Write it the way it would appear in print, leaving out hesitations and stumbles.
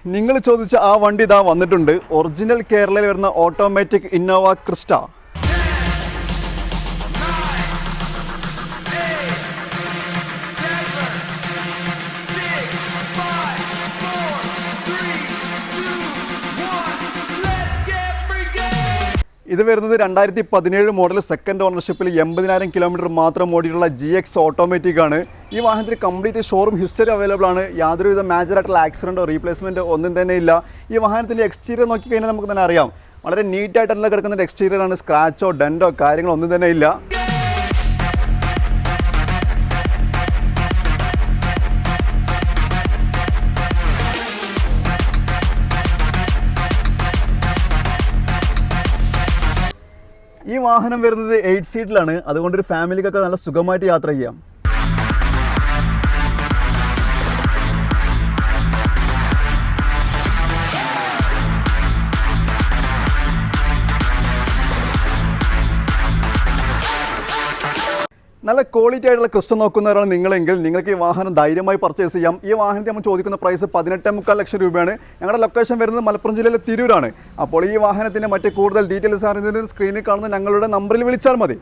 നിങ്ങൾ ചോദിച്ച ആ വണ്ടി ഇതാ വന്നിട്ടുണ്ട്. ഒറിജിനൽ കേരളയിൽ വരുന്ന ഓട്ടോമാറ്റിക് ഇന്നോവ ക്രിസ്റ്റ. ഇത് വരുന്നത് 2017 മോഡൽ സെക്കൻഡ് ഓണർഷിപ്പിൽ 80,000 കിലോമീറ്റർ മാത്രം ഓടിയിട്ടുള്ള GX ഓട്ടോമാറ്റിക് ആണ്. ഈ വാഹനത്തിന് കംപ്ലീറ്റ് ഷോറൂം ഹിസ്റ്ററി അവൈലബിൾ ആണ്. യാതൊരുവിധ മേജറായിട്ടുള്ള ആക്സിഡൻറ്റോ റീപ്ലേസ്മെൻറ്റോ ഒന്നും തന്നെ ഇല്ല. ഈ വാഹനത്തിൻ്റെ എക്സ്റ്റീരിയർ നോക്കിക്കഴിഞ്ഞാൽ നമുക്ക് തന്നെ അറിയാം, വളരെ നീറ്റായിട്ടുള്ള കിടക്കുന്ന എക്സ്റ്റീരിയർ ആണ്. സ്ക്രാച്ചോ ഡെൻറ്റോ കാര്യങ്ങളോ ഒന്നും തന്നെ ഇല്ല. ഈ വാഹനം വരുന്നത് 8 സീറ്റിലാണ്. അതുകൊണ്ടൊരു ഫാമിലിക്കൊക്കെ നല്ല സുഖമായിട്ട് യാത്ര ചെയ്യാം. നല്ല ക്വാളിറ്റി ആയിട്ടുള്ള ക്രിസ്റ്റ നോക്കുന്നവരാണ് നിങ്ങളെങ്കിൽ നിങ്ങൾക്ക് ഈ വാഹനം ധൈര്യമായി പർച്ചേസ് ചെയ്യാം. ഈ വാഹനത്തെ നമ്മൾ ചോദിക്കുന്ന പ്രൈസ് 18.25 ലക്ഷം രൂപയാണ്. ഞങ്ങളുടെ ലൊക്കേഷൻ വരുന്നത് മലപ്പുറം ജില്ലയിലെ തിരൂരാണ്. അപ്പോൾ ഈ വാഹനത്തിൻ്റെ മറ്റ് കൂടുതൽ ഡീറ്റെയിൽസ് അറിയുന്നതിന് സ്ക്രീനിൽ കാണുന്ന ഞങ്ങളുടെ നമ്പറിൽ വിളിച്ചാൽ മതി.